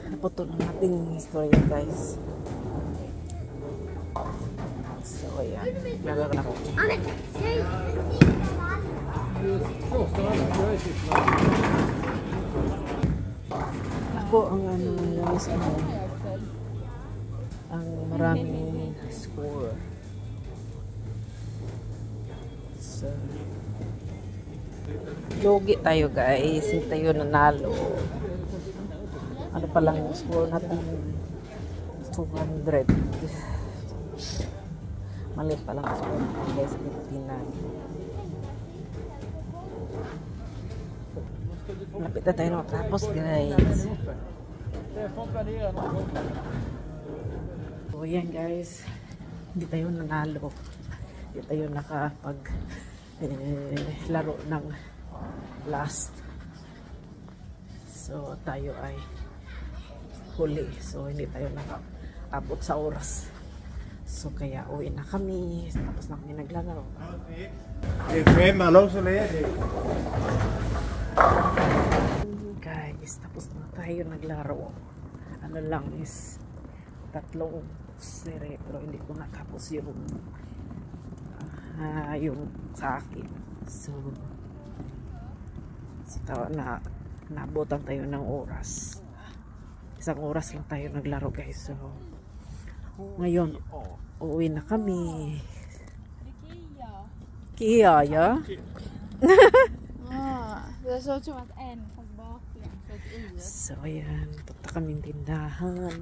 naputol ang ating story guys. So ayan, lalaro na ako. Ako ang ano guys, ang maraming score. So logi tayo guys, hindi tayo nanalo. Ano pa lang yung score natin? 200. Mali pa lang ang score natin guys sa Pilipinas. Lapit na tayo nakatapos guys. So yan guys, hindi tayo nanalo. Hindi tayo nakapag laro ng last. So tayo ay huli. So hindi tayo nakabot sa oras. So kaya uwi na kami. Tapos na kami naglalaro. Guys, tapos na tayo naglaro. Ano lang is 3 sere pero hindi ko natapos yung sa akin. So nabotan tayo ng oras. 1 oras lang tayo naglaro guys. So ngayon uuwi na kami. Kia ja. So ayan, punta kaming tindahan.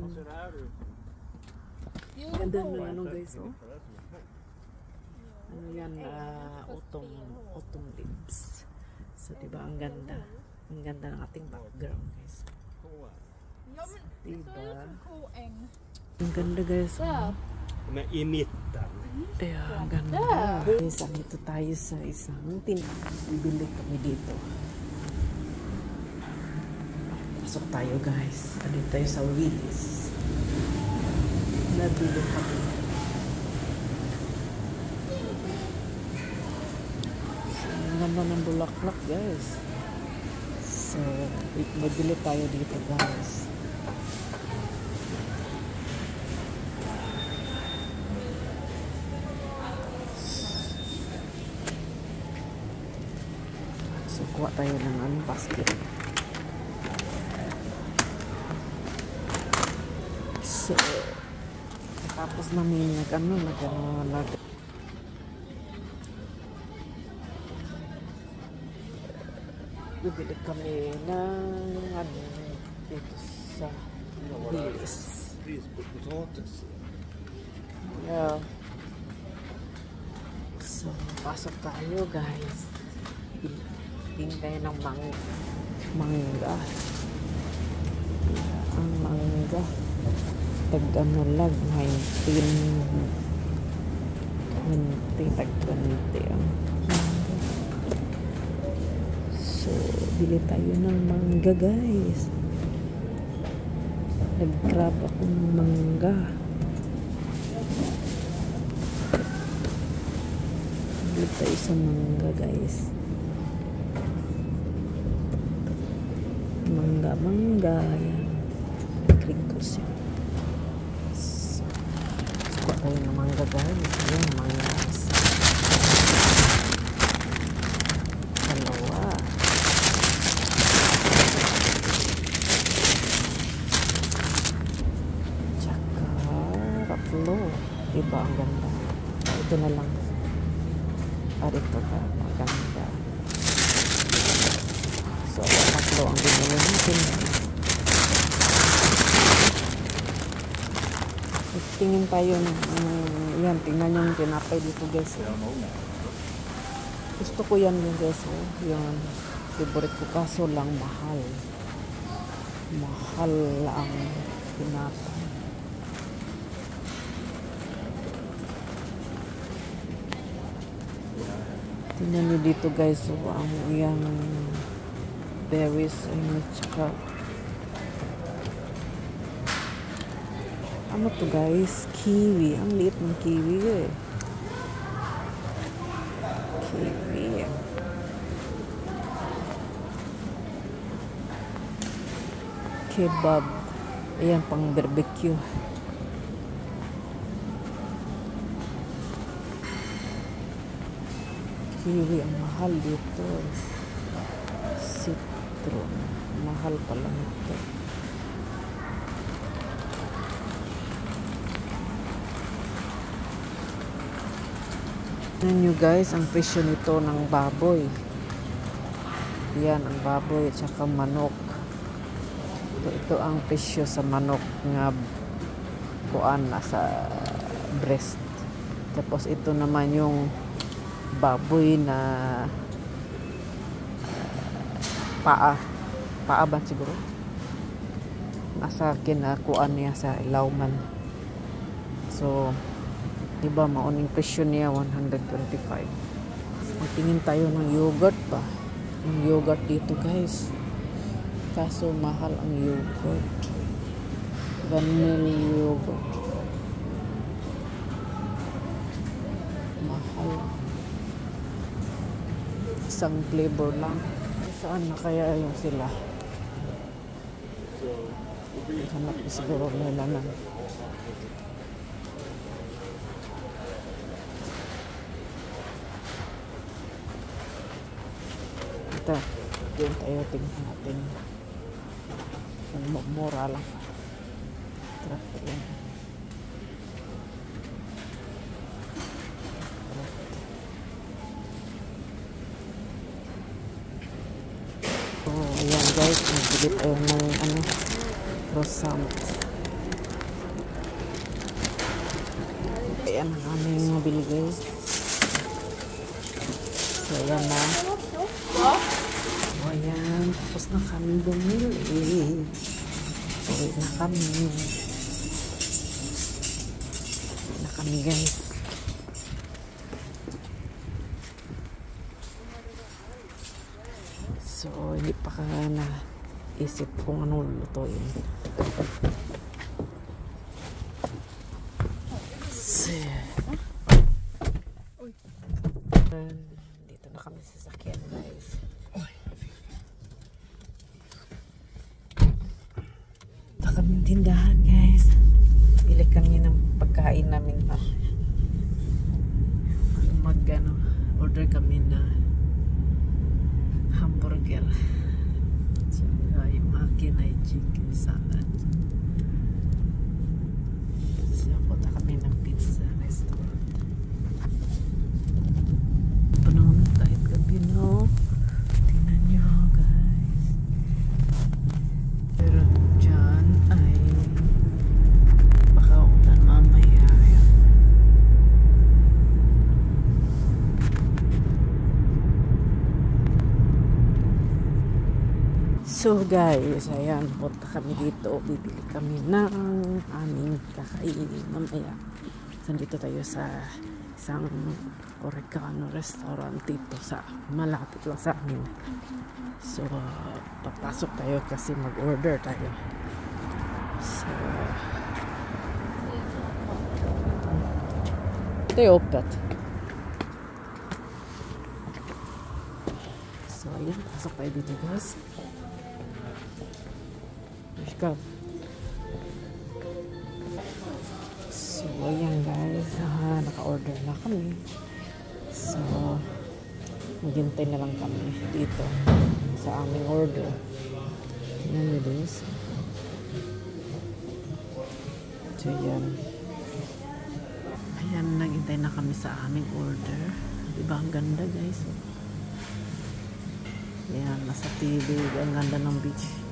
Ganda na ano guys, oh. Ano yan, autumn leaves. So diba ang ganda ng ating background guys. Diba ang ganda guys, oh. I mitten. Ang ganda guys. Dito tayo sa isang tindahan. Bibili kami dito. Pasok tayo guys. Dito tayo sa Willis. Nabili kami. Ang ganda ng bulaklak guys. So magbili tayo dito guys. So kuha tayo ng basket. So tapos namin bibili kami ng dito sa Willis. Yeah. So pasok tayo guys. Tingin tayo ng mangga. Ang mangga tag-ano lang 19 tag-20 ang mangga. So bili tayo ng mangga guys. Nag-grab akong mangga. Bili tayo sa mangga guys. Mangga yan. Click ko siya. Suka tayo ng mangga guys. Ayan, mangga. Dalawa. Tsaka 3. Diba ang ganda? Ito na lang. Ito ka. Maganda. So, 3 ang binili natin. Tingin tayo yan, tingnan nyo yung tinapay dito guys. Gusto ko yan yung guys. Yung favorite ko kaso lang mahal. Mahal ang tinapay. Tingnan nyo dito guys. So, ang yung berries ay tsaka ano to guys, kiwi. Ang liit ng kiwi eh. Kiwi. Kebab. Ayan, pang barbecue. Kiwi ang mahal dito. Citron. Mahal pala nito. Tignan nyo guys, ang presyo nito ng baboy. Yan, ang baboy at saka manok. Ito ang presyo sa manok nga kuan nasa breast. Tapos ito naman yung baboy na paa ba siguro nasa kinakuan niya sa ilawman. So diba mauning presyo niya 125. Magtingin tayo ng yogurt ba, yung yogurt dito guys, kaso mahal ang yogurt, vanilla yogurt mahal, isang flavor lang. Saan na kaya yung sila? Hanap siguro nila na. Ito, doon tayo tingnan natin. Mura lang. Traffic yan. Ayan guys, nagbili tayo ng croissant. Ayan ang aming mabili guys. So ayan na. So ayan, tapos na kami bumili. Uwi na kami. Uwi na kami guys. So, hindi pa ka na isip kung ano lulutuin. So, dito na kami sa sasakyan guys. Dito kami tindahan guys. Bili kami ng pagkain namin pa. Order kami na hamburger. So, yung akin ay chicken salad. So, punta kami ng pizza restaurant. Panahon kahit gabi, no? Tingnan nyo, guys. Pero dyan ay baka ulan mamaya. So guys, ayan, punta kami dito. Bibili kami ng aming kakainin mamaya. So dito tayo sa isang Oregano restaurant dito sa malapit lang sa amin. So papasok tayo kasi mag-order tayo. So tayo opat. So ayan, pasok tayo dito guys. So ayan guys, naka-order na kami. So maghintay na lang kami dito sa aming order. Tingnan nyo guys. So ayan, naghintay na kami sa aming order. Diba ang ganda guys? Ayan, nasa TV, ang ganda ng beach.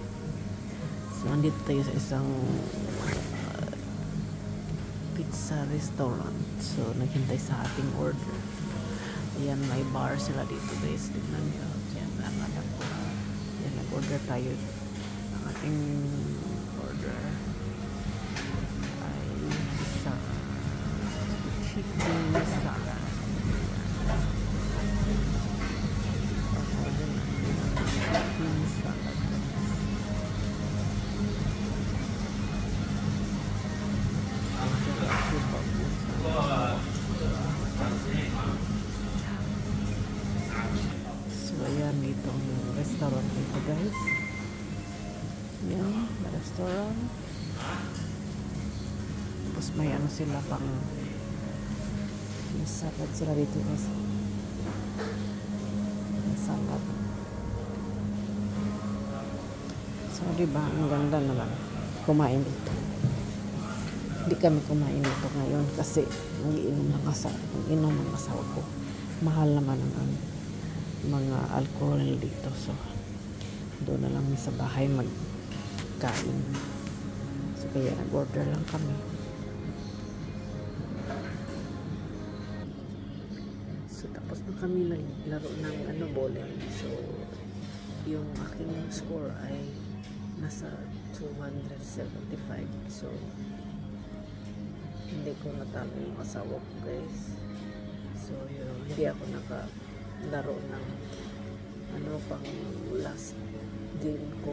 So, andito tayo sa isang pizza restaurant. So, naghintay sa ating order. Ayan, may bar sila dito guys. Tignan nyo. Ayan, nanganap ko. Ayan, nag-order tayo. Ang ating order ay isang chicken salad. Chicken salad. So ayan, itong restaurant dito guys. Yan, restaurant. Tapos may ano sila pang may salad sila dito guys. May salad. So diba, ang ganda naman kumain dito. Hindi kami kumain dito ngayon kasi mag-inom ng asawa ko. Mahal naman ang mga alcohol dito. So doon na lang sa bahay magkain. So kaya nag-order lang kami. So tapos na kami naglaro ng bowling. So yung aking score ay nasa 275. So hindi ko natalo yung asawa ko guys. So yun, hindi ako nakalaro ng pang last game ko.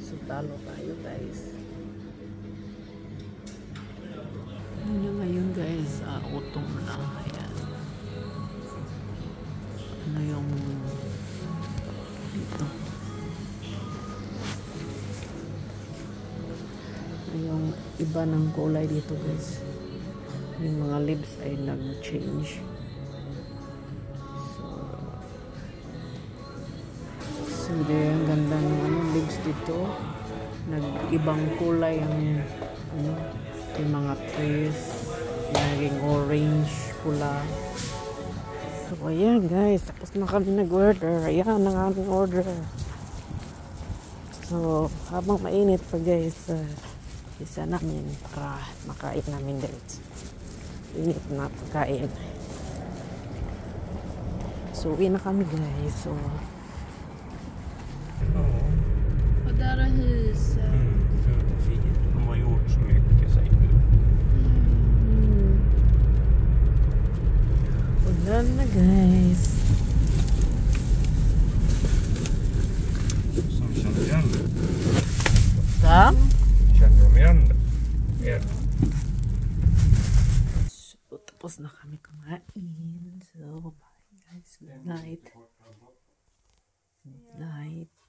So talo tayo guys. Ano ngayon guys, utong na. Ayan. Ano yung dito? Yung iba ng kulay dito guys. Yung mga leaves ay nag-change. So ang ganda ng leaves dito. Nag-ibang kulay ang yung mga trees. Naging orange, pula. So ayan guys, tapos na kami nag-order. Ayan ang aming order. So habang mainit pa guys, isa namin para makain namin diretso. Init na pagkain. So uwi na kami guys. So Och där är huset. Det är fint. De har gjort så mycket, säger du. wala na guys. Som känner igen det. Sa? Känner de igen det? So tapos na kami kumain. So bye guys. Good night. Good night.